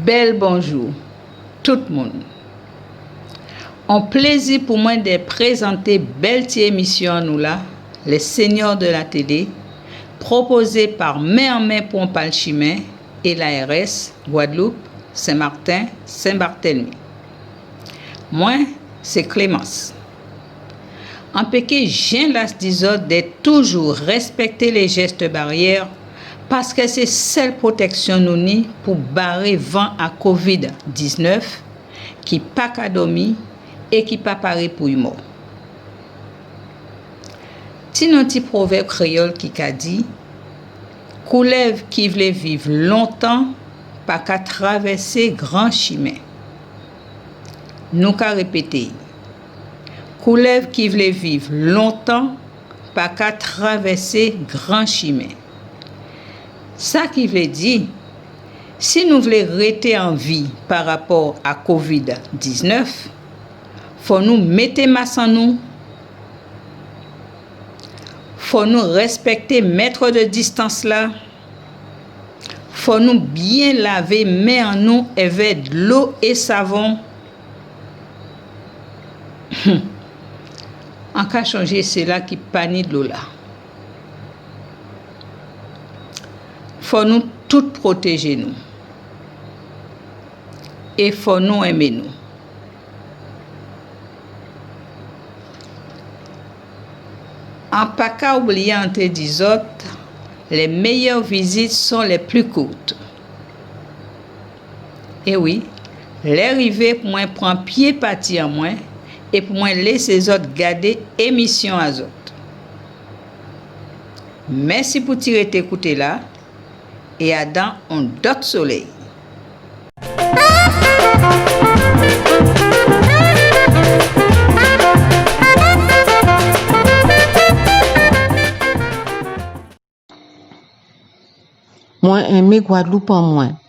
Bel bonjour, tout le monde. Un plaisir pour moi de présenter belle émission nous là, les seigneurs de la télé, proposée par Main en Main Pompalchimè et l'ARS Guadeloupe, Saint-Martin, Saint-Barthélemy. Moi, c'est Clémence. En péché, j'ai la disorde de toujours respecter les gestes barrières parce que c'est seule protection nous ni pour barrer vent à COVID-19 qui pas qu'à dormir et qui pas paré pour y mort. Ti un petit proverbe créole qui a dit couleuvre qui voulait vivre longtemps pas qu'à traverser grand chemin. Nous qu'à répéter couleuvre qui voulait vivre longtemps pas qu'à traverser grand chemin. Ça qui veut dire, si nous voulons rester en vie par rapport à COVID-19, faut nous mettre masse en nous, faut nous respecter mètres de distance là, faut nous bien laver mains en nous avec de l'eau et savon. En cas changer, c'est là qui panie de l'eau là. Faut nous tout protéger nous. Et faut nous aimer nous. En pas qu'à oublier entre les autres, les meilleures visites sont les plus courtes. Et oui, l'arrivée pour moi prend pied parti en moi et pour moi laisser les autres garder émission à autres. Merci pour tirer t'écouter là. Et Adam on d'autres soleil. Moi aimé Guadeloupe en moins.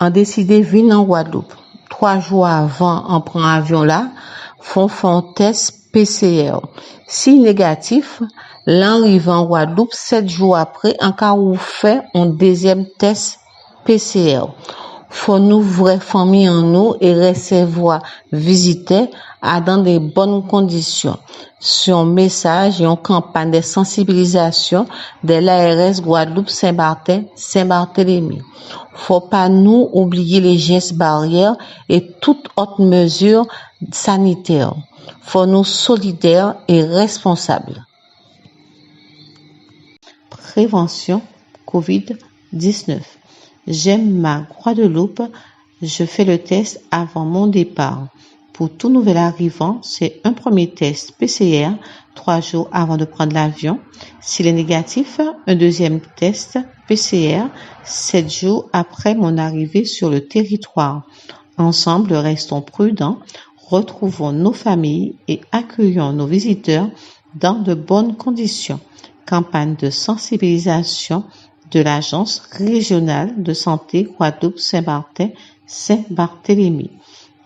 On décidé venir en Guadeloupe. 3 jours avant, on prend avion là, font test PCR. Si négatif, l'arrivée en Guadeloupe 7 jours après, en cas où fait un deuxième test PCR. Faut nous vraie famille en nous et recevoir visiter dans de bonnes conditions. Sur un message et une campagne de sensibilisation de l'ARS Guadeloupe Saint-Martin, Saint-Barthélemy. Faut pas nous oublier les gestes barrières et toutes autres mesures sanitaires. Faut nous solidaires et responsables. Prévention COVID-19. J'aime ma Guadeloupe. Je fais le test avant mon départ. Pour tout nouvel arrivant, c'est un premier test PCR 3 jours avant de prendre l'avion. S'il est négatif, un deuxième test PCR 7 jours après mon arrivée sur le territoire. Ensemble, restons prudents, retrouvons nos familles et accueillons nos visiteurs dans de bonnes conditions. Campagne de sensibilisation de l'Agence régionale de santé Guadeloupe Saint-Martin Saint-Barthélemy.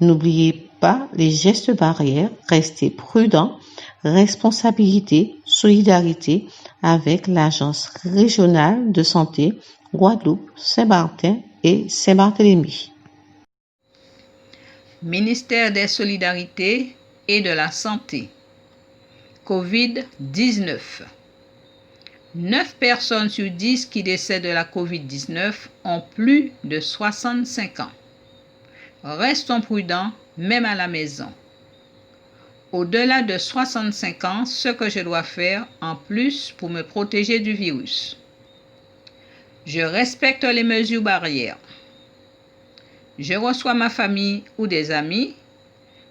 N'oubliez pas les gestes barrières, restez prudents, responsabilité, solidarité avec l'Agence régionale de santé Guadeloupe Saint-Martin et Saint-Barthélemy. Ministère des Solidarités et de la Santé. COVID-19. 9 personnes sur 10 qui décèdent de la COVID-19 ont plus de 65 ans. Restons prudents, même à la maison. Au-delà de 65 ans, ce que je dois faire en plus pour me protéger du virus. Je respecte les mesures barrières. Je reçois ma famille ou des amis.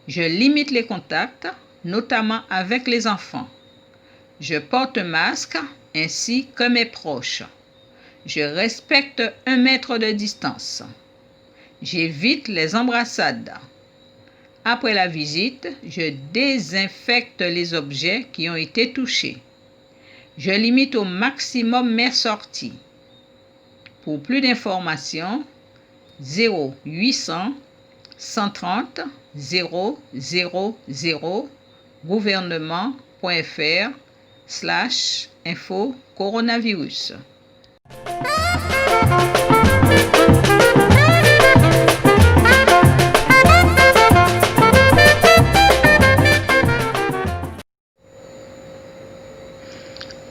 Je limite les contacts, notamment avec les enfants. Je porte un masque ainsi que mes proches. Je respecte 1 mètre de distance. J'évite les embrassades. Après la visite, je désinfecte les objets qui ont été touchés. Je limite au maximum mes sorties. Pour plus d'informations, 0800 130 000 gouvernement.fr/info coronavirus.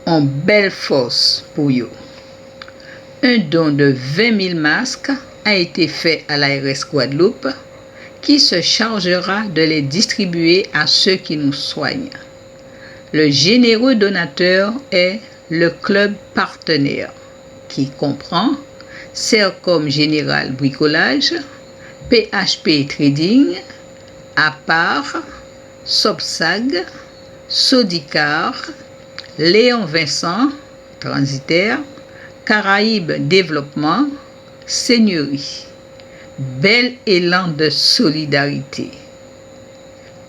En belle force pour vous. Un don de 20 000 masques a été fait à l'ARS Guadeloupe qui se chargera de les distribuer à ceux qui nous soignent. Le généreux donateur est le club partenaire qui comprend Sercom Général Bricolage, PHP Trading, APAR, Sobsag, Sodicar, Léon Vincent, Transitaire, Caraïbes Développement, Seigneurie. Bel élan de solidarité.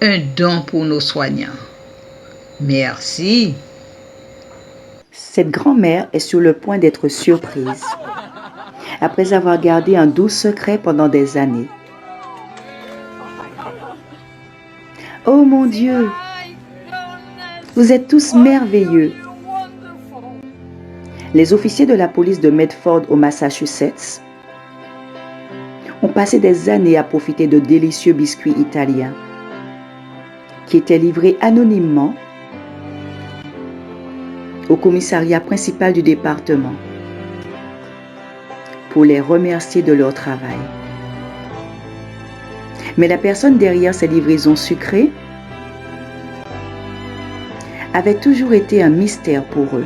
Un don pour nos soignants. Merci. Cette grand-mère est sur le point d'être surprise, après avoir gardé un doux secret pendant des années. Oh mon Dieu! Vous êtes tous merveilleux. Les officiers de la police de Medford au Massachusetts ont passé des années à profiter de délicieux biscuits italiens qui étaient livrés anonymement au commissariat principal du département pour les remercier de leur travail. Mais la personne derrière ces livraisons sucrées avait toujours été un mystère pour eux.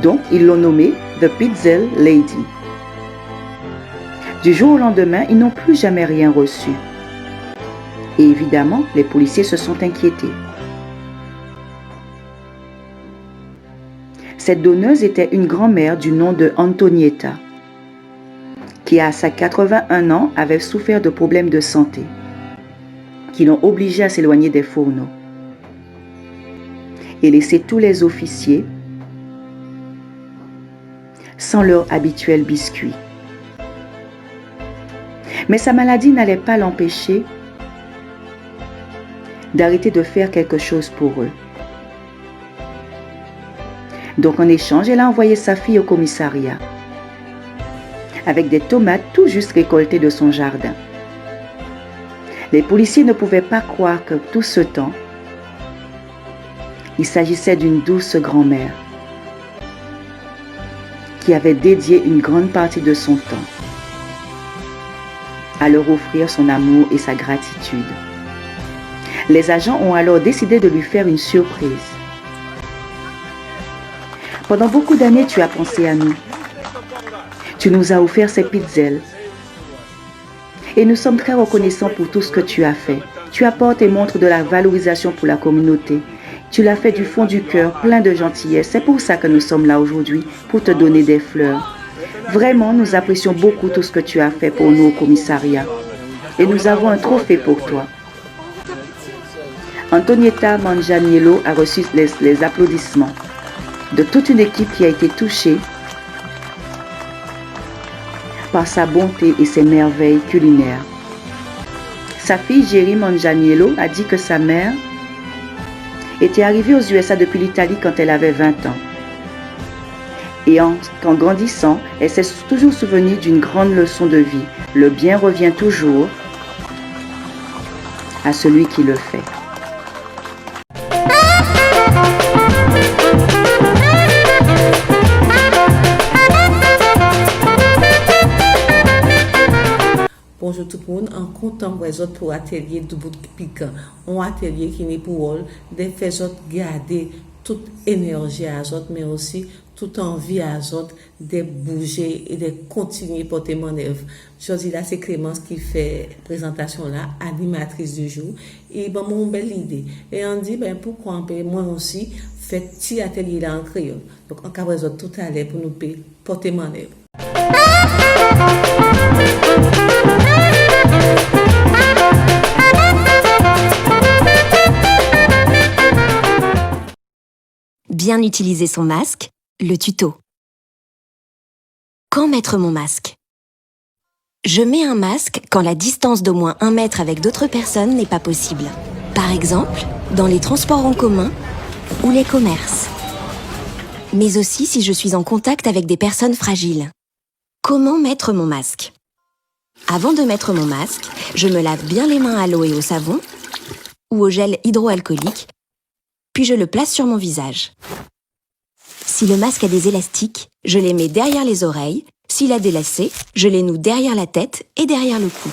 Donc, ils l'ont nommée The Pizzelle Lady. Du jour au lendemain, ils n'ont plus jamais rien reçu. Et évidemment, les policiers se sont inquiétés. Cette donneuse était une grand-mère du nom de Antonietta, qui à sa 81 ans avait souffert de problèmes de santé, qui l'ont obligée à s'éloigner des fourneaux et laisser tous les officiers sans leur habituel biscuit. Mais sa maladie n'allait pas l'empêcher d'arrêter de faire quelque chose pour eux. Donc en échange, elle a envoyé sa fille au commissariat avec des tomates tout juste récoltées de son jardin. Les policiers ne pouvaient pas croire que tout ce temps, il s'agissait d'une douce grand-mère qui avait dédié une grande partie de son temps à leur offrir son amour et sa gratitude. Les agents ont alors décidé de lui faire une surprise. Pendant beaucoup d'années, tu as pensé à nous. Tu nous as offert ces pizzelles. Et nous sommes très reconnaissants pour tout ce que tu as fait. Tu apportes et montres de la valorisation pour la communauté. Tu l'as fait du fond du cœur, plein de gentillesse. C'est pour ça que nous sommes là aujourd'hui, pour te donner des fleurs. Vraiment, nous apprécions beaucoup tout ce que tu as fait pour nous au commissariat. Et nous avons un trophée pour toi. Antonietta Manganiello a reçu les applaudissements de toute une équipe qui a été touchée par sa bonté et ses merveilles culinaires. Sa fille Jerry Manganiello a dit que sa mère était arrivée aux USA depuis l'Italie quand elle avait 20 ans. Et qu'en grandissant, elle s'est toujours souvenue d'une grande leçon de vie. Le bien revient toujours à celui qui le fait. Bonjour tout le monde, en comptant pour atelier du bout de piquant, un atelier qui n'est pour eux, de faire garder toute énergie à eux, mais aussi toute envie à autres de bouger et de continuer à porter mon œuvre. Je dis là, c'est Clémence qui fait présentation là, animatrice du jour. Et bon, mon belle idée. Et on dit, ben, pourquoi on peut, moi aussi, faire petit atelier là en créole. Donc, on va tout à l'heure pour nous porter mon œuvre. Bien utiliser son masque, le tuto. Quand mettre mon masque? Je mets un masque quand la distance d'au moins 1 mètre avec d'autres personnes n'est pas possible. Par exemple, dans les transports en commun ou les commerces. Mais aussi si je suis en contact avec des personnes fragiles. Comment mettre mon masque? Avant de mettre mon masque, je me lave bien les mains à l'eau et au savon ou au gel hydroalcoolique, puis je le place sur mon visage. Si le masque a des élastiques, je les mets derrière les oreilles. S'il a des lacets, je les noue derrière la tête et derrière le cou.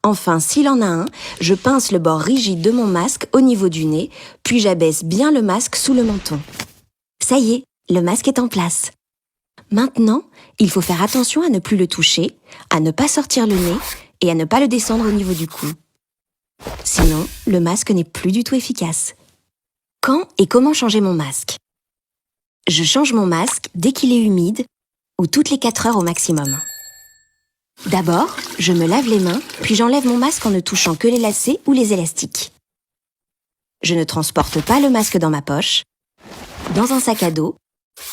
Enfin, s'il en a un, je pince le bord rigide de mon masque au niveau du nez, puis j'abaisse bien le masque sous le menton. Ça y est, le masque est en place. Maintenant, il faut faire attention à ne plus le toucher, à ne pas sortir le nez et à ne pas le descendre au niveau du cou. Sinon, le masque n'est plus du tout efficace. Quand et comment changer mon masque? Je change mon masque dès qu'il est humide ou toutes les 4 heures au maximum. D'abord, je me lave les mains, puis j'enlève mon masque en ne touchant que les lacets ou les élastiques. Je ne transporte pas le masque dans ma poche, dans un sac à dos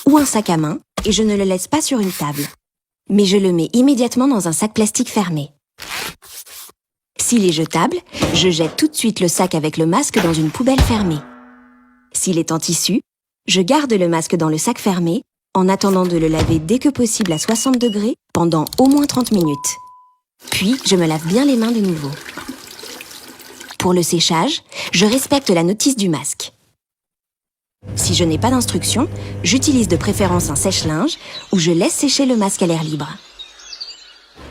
ou un sac à main et je ne le laisse pas sur une table. Mais je le mets immédiatement dans un sac plastique fermé. S'il est jetable, je jette tout de suite le sac avec le masque dans une poubelle fermée. S'il est en tissu, je garde le masque dans le sac fermé en attendant de le laver dès que possible à 60 degrés pendant au moins 30 minutes. Puis, je me lave bien les mains de nouveau. Pour le séchage, je respecte la notice du masque. Si je n'ai pas d'instruction, j'utilise de préférence un sèche-linge ou je laisse sécher le masque à l'air libre.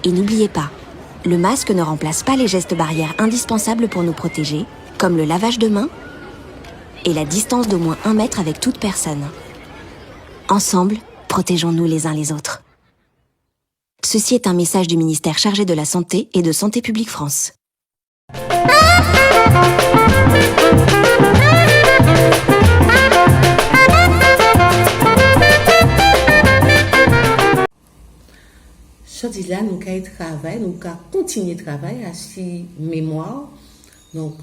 Et n'oubliez pas, le masque ne remplace pas les gestes barrières indispensables pour nous protéger, comme le lavage de mains et la distance d'au moins 1 mètre avec toute personne. Ensemble, protégeons-nous les uns les autres. Ceci est un message du ministère chargé de la Santé et de Santé publique France. Je dis là, nous avons travail, nous avons continué de travailler à cette mémoire. Donc,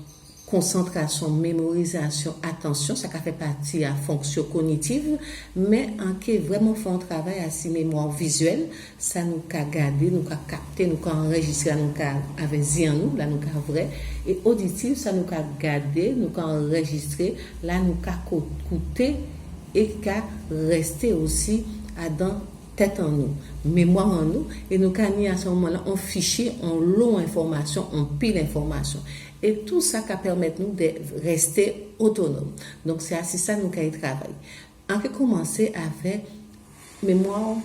concentration, mémorisation, attention, ça fait partie de la fonction cognitive, mais en qui vraiment fait un travail à cette mémoire visuelle, ça nous a gardé, nous a capté, nous a enregistré, nous a avec nous, là nous a vrai, et auditif, ça nous a gardé, nous a enregistré, là nous a écouté et qu'a resté aussi dans tête en nous, mémoire en nous, et nous avons mis à ce moment-là un fichier, en long information, en pile information. Et tout ça qui permet nous de rester autonomes. Donc, c'est ainsi ça nous avons travaillé. On a commencé avec mémoire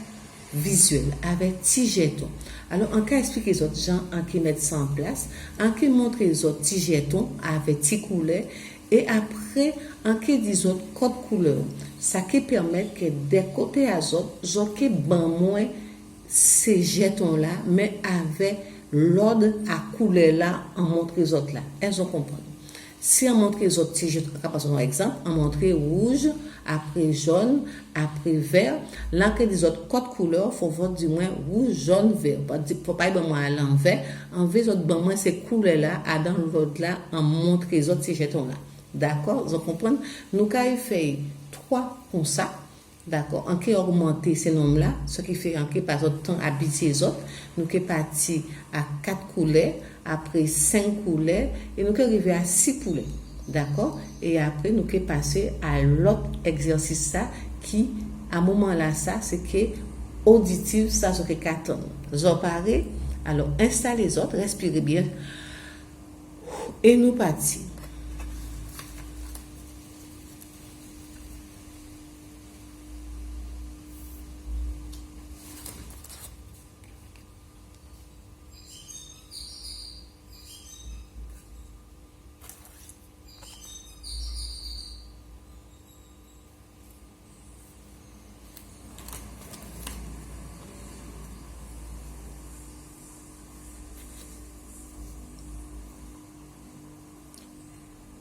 visuelle, avec petits jetons. Alors, on a expliqué les autres gens en qui mettent ça en place, on a montré les autres petits jetons avec petits couleurs, et après, on a dit les autres codes couleurs. Ça qui permet que des côtés à autres, j'ai ban moins ces jetons-là, mais avec l'ordre à couleur là, en montrer les autres là. Elles ont compris. Si on montre les autres, si je prends un exemple, on montre rouge, après jaune, après vert, là que des autres codes couleurs, faut voir du moins rouge, jaune, vert. Faut pas être à l'envers. En vez de ben moins ces couleurs là, à dans l'autre là, on montre les autres ces jetons là. D'accord? Vous comprenez? Nous avons fait 3 comme ça. D'accord, on peut augmenter ces nombres-là, ce qui fait qu'on peut pas autant temps habiter les autres. Nous sommes partis à 4 couleurs, après 5 couleurs, et nous sommes arrivés à 6 couleurs. D'accord? Et après, nous sommes passés à l'autre exercice, ça, qui, à un moment là, ça, c'est que auditif, ça, c'est que 4 ans. J'en parais, alors installez les autres, respirez bien, et nous partons.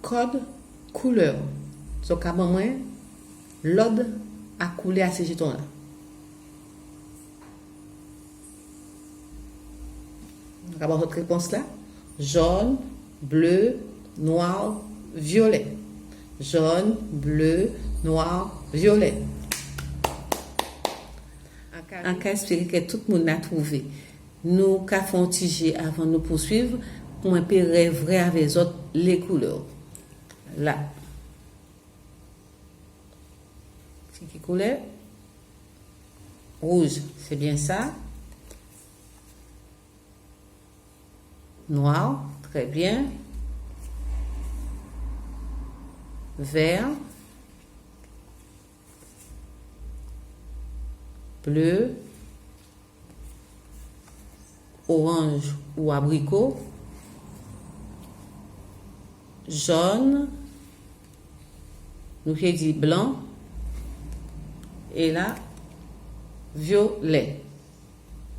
Code couleur. Donc, à moi, l'ordre a coulé à ces jetons-là. Donc, à votre réponse là, jaune, bleu, noir, violet. Jaune, bleu, noir, violet. En cas espéré que tout le monde a trouvé. Nous avons tigé avant de nous poursuivre pour un peu vrai avec les autres les couleurs. Là. C'est qui couleur? Rouge, c'est bien ça. Noir, très bien. Vert. Bleu. Orange ou abricot. Jaune. Nous avons dit blanc. Et là, violet.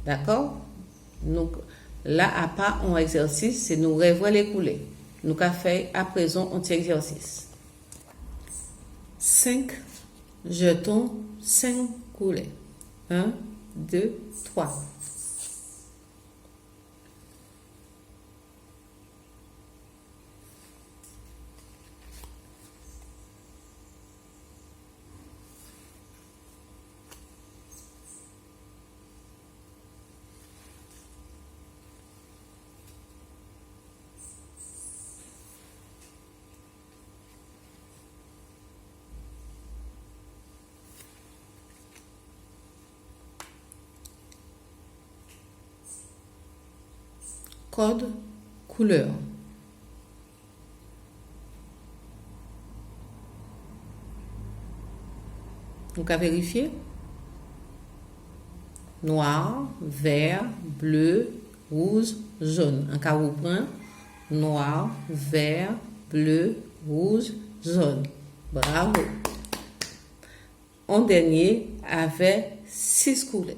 D'accord? Donc, là, à part un exercice, c'est nous revoir les coulées. Nous avons fait à présent un petit exercice. 5 jetons, 5 coulées. 1, 2, 3. Code couleur. Donc à vérifier. Noir, vert, bleu, rouge, jaune. En cas où on prend noir, vert, bleu, rouge, jaune. Bravo. En dernier, avec 6 couleurs.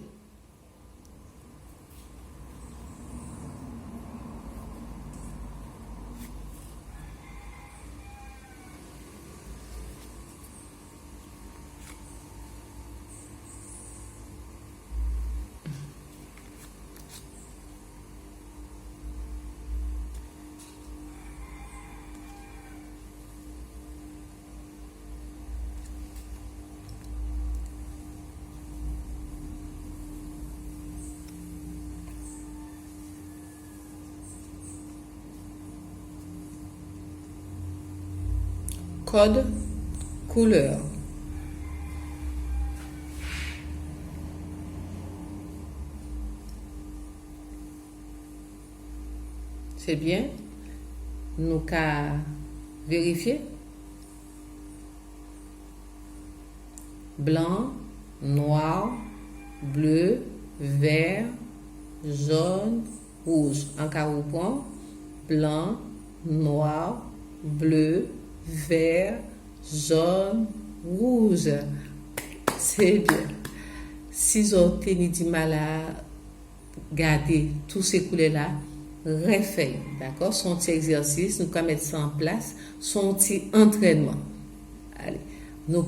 Code couleur. C'est bien. Nous qu'à vérifier. Blanc, noir, bleu, vert, jaune, rouge. En cas où on prend blanc, noir, bleu, vert, jaune, rouge. C'est bien. Si vous avez du mal à garder tous ces couleurs-là, refait. D'accord? Son petit exercice, nous pouvons mettre ça en place. Son petit entraînement. Allez. Nous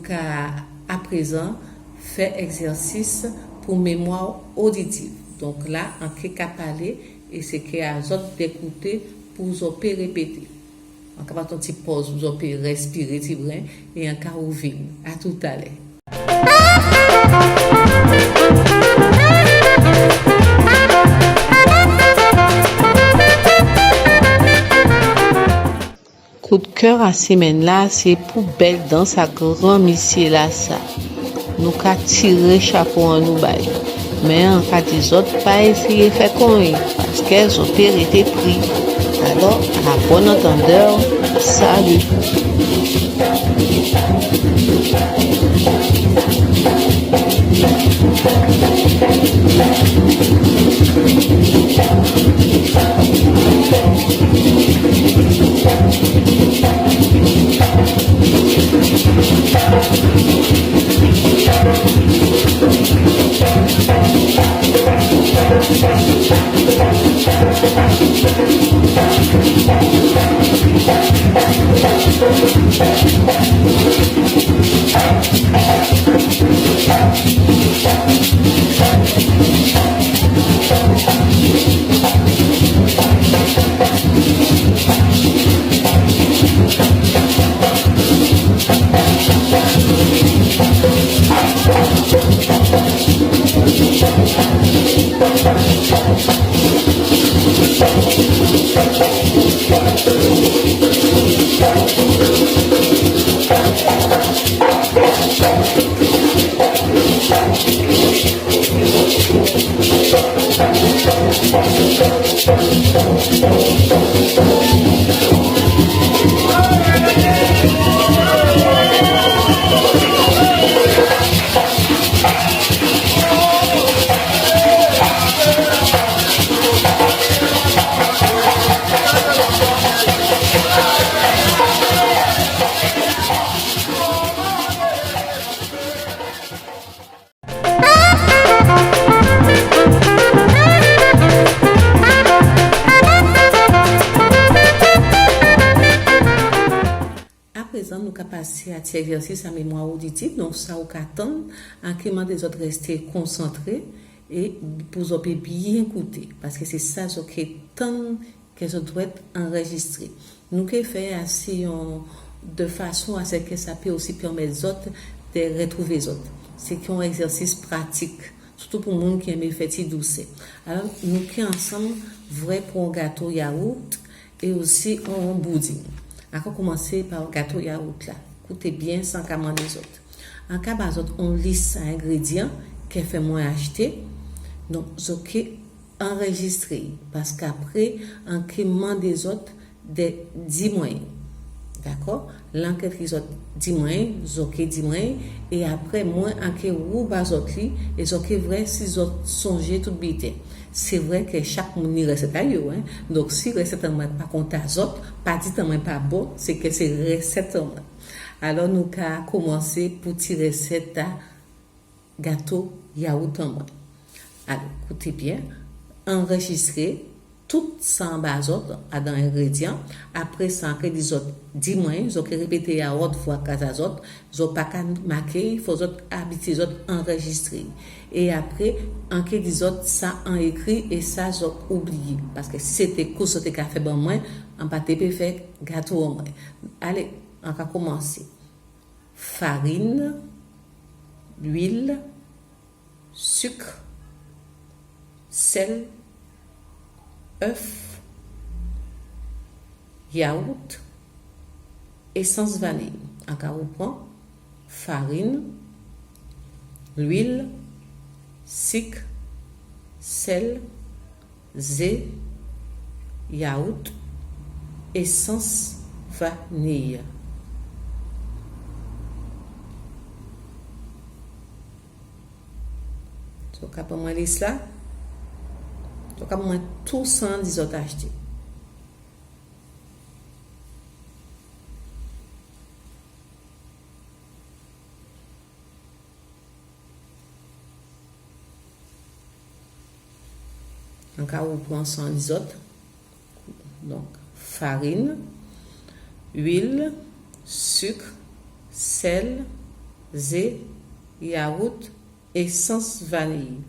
à présent faire exercice pour mémoire auditive. Donc là, en cas parler et c'est qu'à vous d'écouter pour vous répéter. En cas de petite pause, vous pouvez respirer petit brin et en cas où vine. À tout à l'heure. Coup de cœur à semaine là, c'est pour belle dans sa grand monsieur là ça. Nous qu'à tirer chapeau en nous bail. Mais en cas des autres, pas essayer de faire comme eux, parce qu'elles ont été pris. Alors, à bon entendeur, salut. À présent, nous allons passer à cet exercice à mémoire auditive. Donc, ça, on attend en créant des autres rester concentrés et pour vous bien écouter. Parce que c'est ça, ce qui est tant que ça doit être enregistré. Nous allons faire ainsi de façon à ce que ça peut aussi permettre aux autres de retrouver les autres. C'est un exercice pratique, surtout pour les gens qui aiment faire douce. Alors, nous allons ensemble vrai pour un gâteau yaourt et aussi un pudding. On va commencer par le gâteau yaourt là. Écoutez bien sans commander les autres. En cas de autres, on liste un ingrédient qui fait moins acheter. Donc, ok, enregistrer. Parce qu'après, en créant des autres, des 10 moyens. D'accord? L'enquête les autres 10 moyens, ok 10 moyens. Et après, moi, en cas où bas autres, et ok vrai, si les autres songent tout bité. C'est vrai que chaque monde y recette à eux, hein. Donc, si recette en pas compte à autres, pas dit en pas bon, c'est que c'est recette en Alors, nous allons commencer pour tirer recette à gâteau yaourt en moins. Alors, écoutez bien, enregistrer tout ça en bas autres dans ingrédients. Après ça, en des autres 10 mois, vous allez répéter à haute fois qu'à autres, vous n'avez pas qu'à marquer, il faut habiter les autres enregistrer. Et après, en cas des autres, ça en écrit et ça, vous avez oublié. Parce que si c'était course de café bon moins, on pas peut faire gâteau au moins. Allez, on va commencer. Farine, huile, sucre, sel, œuf, yaourt, essence vanille. Encore on prend farine, l'huile, sucre, sel, zé, yaourt, essence vanille. Donc, après moi, liste là. Donc, après moi, tout ça, des autres achetés. Donc, on prend 100 des autres. Donc, farine, huile, sucre, sel, zé, yaourt, essence vanille.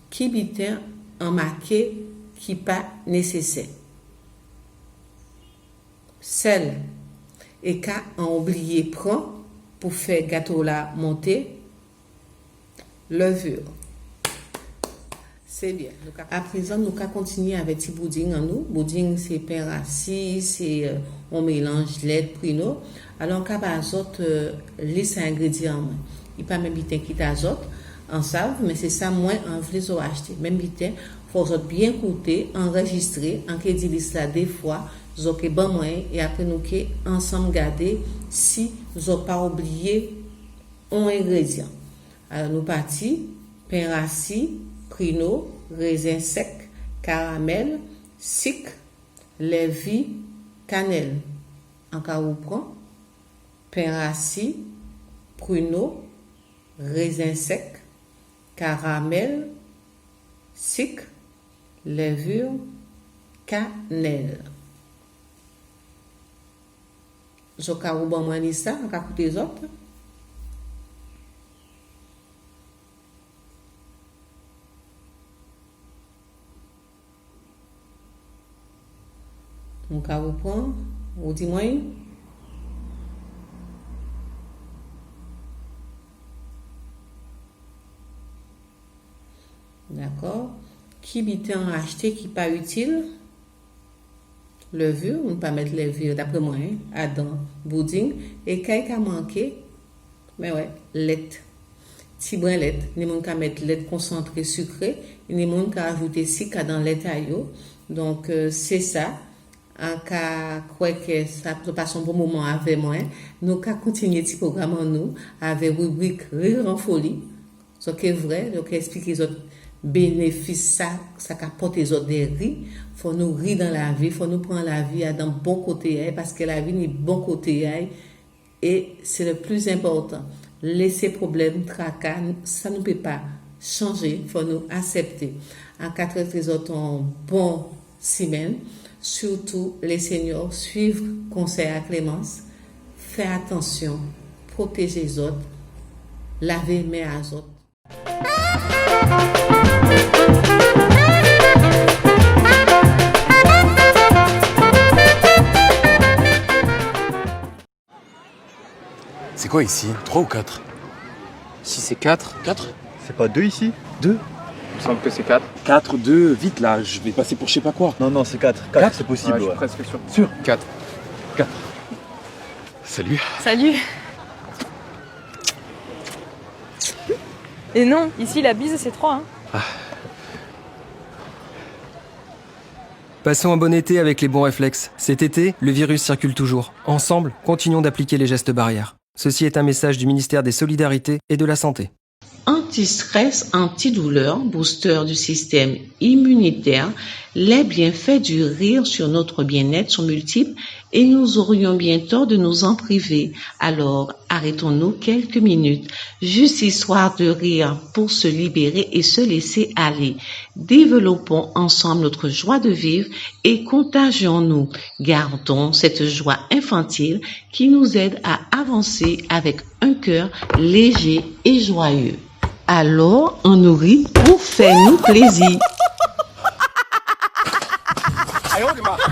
Qui bitin en marqué qui pas nécessaire. Sel et qu'à en oublier prend pour faire gâteau là monter. Levure. C'est bien. À présent, nous allons continuer avec petit pudding en nous. Pudding, c'est pain rassis, c'est on mélange lait, prino. Alors, en cas d'azote, les ingrédients, il pas même bitin qui d'azote, en savent, mais c'est ça, moins en les acheter. Même bitin, faut bien écouter, enregistrer, en cas dit ça des fois, vous avez bon moyen, et après nous ensemble garder si vous n'avez pas oublié un ingrédient. Alors, nous partis, pain rassis, prino, raisin sec, caramel, sucre, lait vie, cannelle. En cas où prend, pain rassis, pruneau, raisin sec, caramel, sucre, levure, cannelle. Je vais vous donner ça, on va écouter les autres. On va vous prendre, vous dites moi. D'accord? qui bitan acheté qui pas utile, levure, on ne pas mettre levure d'après moi, à dans bouding, et quand a manqué, mais ouais, lait. Si brin lait, ni moun ka mettre lait concentré sucré, ni moun ka ajouter sucre dans lait ayo. Donc c'est ça. En cas quoi que ça peut passer un bon moment avec moi, nous ka continuer petit programme en nous avec rubrique rire en folie. Ce qui est vrai, donc expliquer les autres bénéfices ça qu'apporte les autres des rires. Faut nous rire dans la vie, faut nous prendre la vie à dans bon côté parce que la vie n'est bon côté et c'est le plus important. Laisser problème, tracas, ça ne peut pas changer, il faut nous accepter. En cas de les autres en bon semaine, surtout les seniors, suivre conseil à Clémence, faire attention, protéger les autres, laver les mains à les autres. C'est quoi ici? 3 ou 4? Si c'est 4. 4? C'est pas 2 ici? 2? Il me semble que c'est 4. 4, 2, vite là, je vais passer pour je sais pas quoi. Non, c'est 4. 4, c'est possible, Ouais, je suis ouais. presque sûr. Sûr? 4. 4. Salut. Salut. Et non, ici la bise c'est 3. Passons un bon été avec les bons réflexes. Cet été, le virus circule toujours. Ensemble, continuons d'appliquer les gestes barrières. Ceci est un message du ministère des Solidarités et de la Santé. Anti-stress, antidouleur, booster du système immunitaire, les bienfaits du rire sur notre bien-être sont multiples et nous aurions bien tort de nous en priver. Alors, arrêtons-nous quelques minutes, juste histoire de rire pour se libérer et se laisser aller. Développons ensemble notre joie de vivre et contagions-nous. Gardons cette joie infantile qui nous aide à avancer avec un cœur léger et joyeux. Alors, on nous rit pour faire nous plaisir. Allez, on démarre.